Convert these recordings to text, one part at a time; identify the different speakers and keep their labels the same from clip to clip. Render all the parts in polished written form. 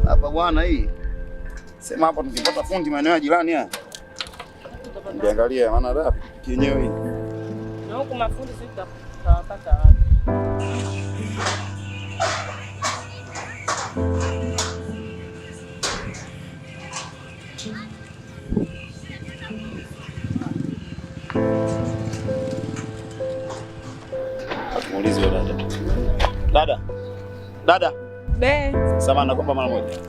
Speaker 1: Hapa bwana hii. Sema hapa tukipata fundi maeneo ya jirani haya. Niangalia maana da yenyewe hii.
Speaker 2: Na huko mafundi sisi tutapata wapi?
Speaker 1: Muulize dada. Dada. Dada.
Speaker 2: Be.
Speaker 1: Samahani naomba mara moja.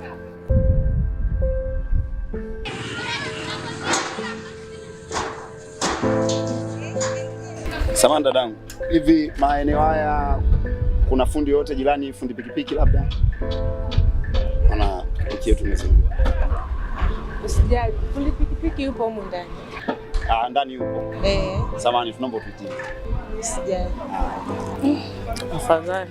Speaker 1: Samahani dadangu. Hivi maeneo haya kuna fundi yote jirani, fundi pikipiki labda? Ana pikipiki yetu imezungua.
Speaker 2: Usijali, fundi pikipiki yupo huko ndani.
Speaker 1: Ndani yupo. Samahani tunaomba upitie.
Speaker 2: Usijali. Afadhali.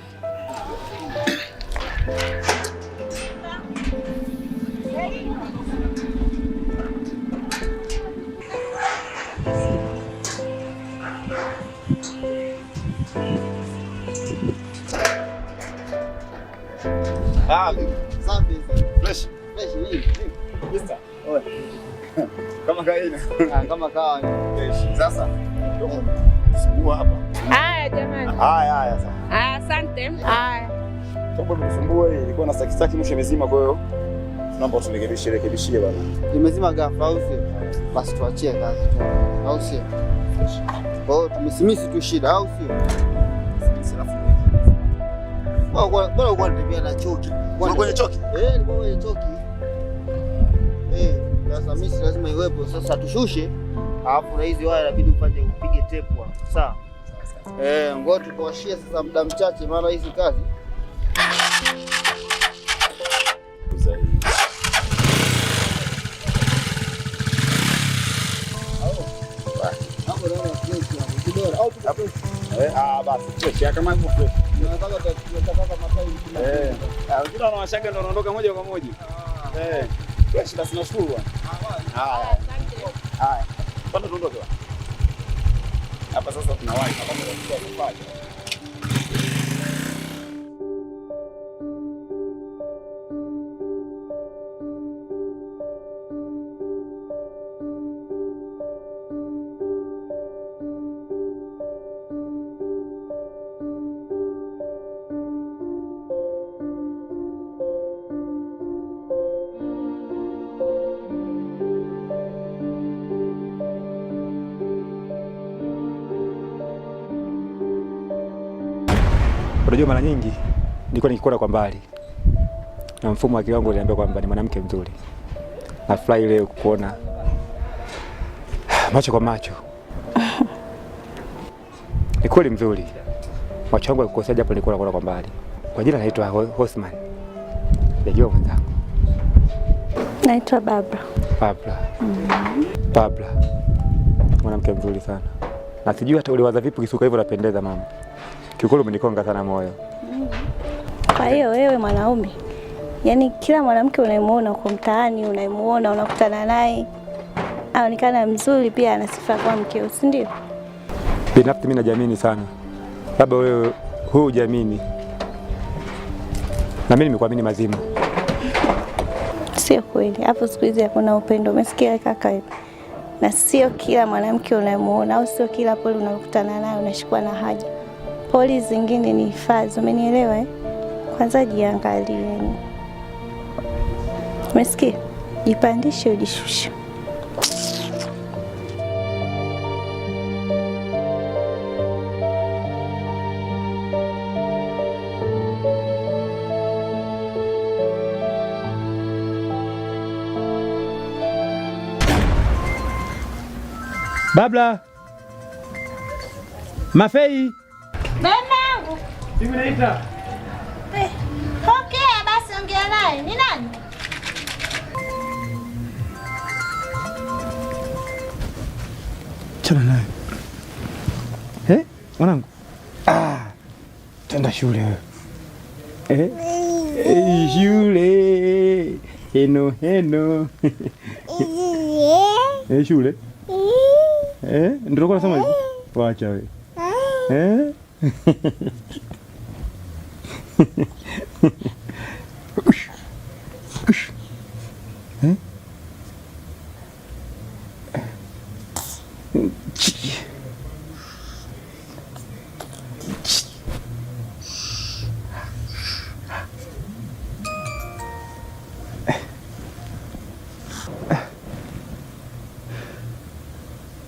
Speaker 1: Safi. Fresh hii. Mister. Oe. Kama kawaida. Kama kawaida. Fresh. Sasa. Sikuwa hapa.
Speaker 2: Haya jamani.
Speaker 1: Haya sasa.
Speaker 2: Asante. Haya.
Speaker 1: Tombo msumbue ilikuwa na saki mwisho imezima kwa hiyo tunaomba turekebishie bwana. Imezima ghafla au sio? Basi tuachie kazi tu. Au sio? Kwa hiyo tumesimisi tu shida au sio? Simisi alafu. Bora uko unatembea na choki. Uko kwenye choki? Niko kwenye choki. Sasa mimi lazima iwepo. Sasa tushushe. Alafu na hizi waya inabidi upige tape hapo. Sawa? Ngoja tukoashie sasa muda mchache maana hizi kazi. Basi kama hivyo fresh. Tunataka matai. Wengine wanawashaga ndio wanaondoka moja kwa moja. Fresh basi nashukuru bwana. Haya. Panda tuondoke bwana. Hapa sasa tunawahi hapa ndio tunafanya.
Speaker 3: Unajua mara nyingi nilikuwa nikikuona kwa mbali na mfumo wa kiwango uliniambia kwamba ni mwanamke mzuri. Nafurahi leo kukuona macho kwa macho. Ni kweli mzuri. Macho yangu yakukosea japo nilikuwa nakuona kwa mbali. Kwa jina naitwa Osman. Najua mwenzangu.
Speaker 4: Naitwa Babla.
Speaker 3: Babla. Mwanamke mzuri sana. Na sijui hata uliwaza vipi kisuka hivyo unapendeza mama. Kiukweli umenikonga sana moyo.
Speaker 4: Kwa hiyo wewe mwanaume, yani kila mwanamke unayemuona kwa mtaani, unayemuona unakutana naye, aonekana mzuri pia ana sifa kwa mkeo, si ndio?
Speaker 3: Binafsi mimi najiamini sana. Labda wewe hujiamini. Na mimi nimekuamini mazima.
Speaker 4: Sio kweli. Hapo siku hizi hakuna upendo. Umesikia kaka wewe? Na sio kila mwanamke unayemuona au sio kila pole unakutana naye unashikwa na haja. Poli zingine ni hifadhi, umenielewa eh? Kwanza jiangalie. Umesikia? Jipandishe ujishushe.
Speaker 3: Babla. Mafei.
Speaker 5: Mwanangu.
Speaker 3: Hivi naita.
Speaker 5: Pokea basi ongea naye. Ni nani?
Speaker 3: Chana naye. Mwanangu. Tenda shule. Shule. Heno. Shule. Ndio kwa nasema hivi. Wacha wewe.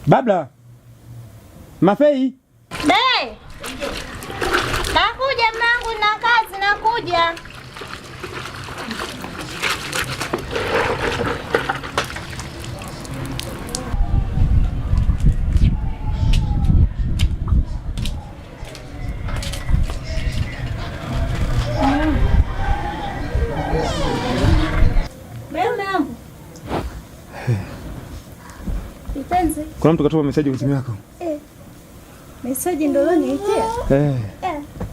Speaker 3: Babla. Mafei.
Speaker 5: Be. Nakuja mwanangu na kazi nakuja.
Speaker 3: Kuna mtu katuma message kwenye simu yako?
Speaker 4: Message ndio niitia?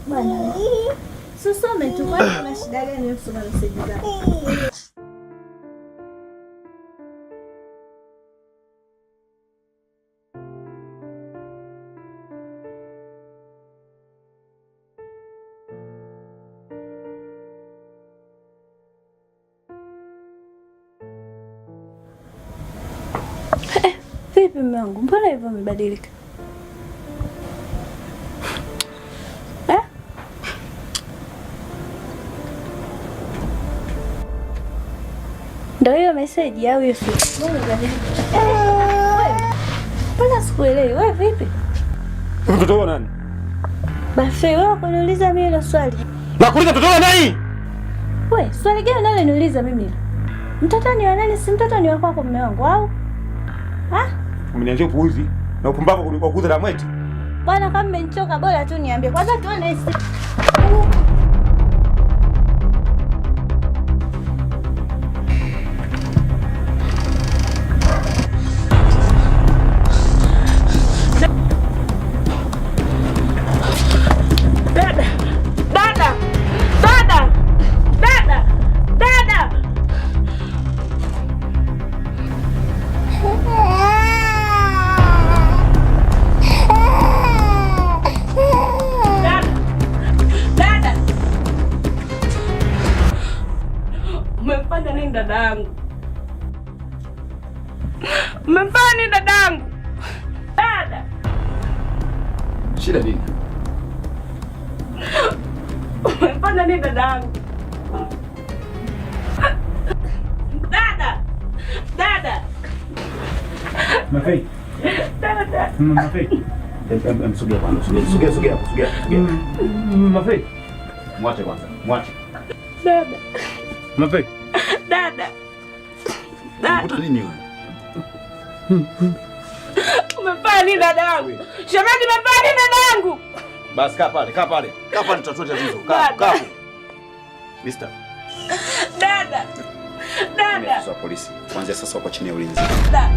Speaker 4: Bwana. Susome tu kwa na shida gani kusoma message zako? Vipi mume wangu? Mbona hivyo umebadilika? Ndio hiyo message au hiyo simu? Mbona sikuelewi? Wewe vipi?
Speaker 3: Mtoto wa nani?
Speaker 4: Basi wewe kuniuliza mimi hilo swali.
Speaker 3: Nakuuliza mtoto wa nani?
Speaker 4: Wewe, swali gani nani niuliza mimi? Mtoto ni wa nani? Si mtoto ni wa kwako mume wangu au?
Speaker 3: Umenianzia upuuzi na upumbavu kulikuwa kuuza la mweti.
Speaker 4: Bwana kama mmenichoka bora tu niambie. Kwanza tuone hizi.
Speaker 2: Umemfanya nini dadangu? Dada.
Speaker 3: Shida nini?
Speaker 2: Umemfanya nini dadangu? Dada. Dada.
Speaker 3: Mafei.
Speaker 2: Dada.
Speaker 3: Mafei. Msogea kwanza. Sogea. Mafei. Mwache kwanza. Mwache.
Speaker 2: Dada.
Speaker 3: Mafei.
Speaker 2: Dada. Dada.
Speaker 3: Nini wewe?
Speaker 2: Umefanya nini dadangu? Shemeji umefanya nini dadangu?
Speaker 3: Basi kaa pale. Kaa pale tutatue tatizo. Kaa. Mister.
Speaker 2: Dada.
Speaker 3: Sasa polisi. Kuanzia sasa uko chini ya ulinzi.
Speaker 2: Dada.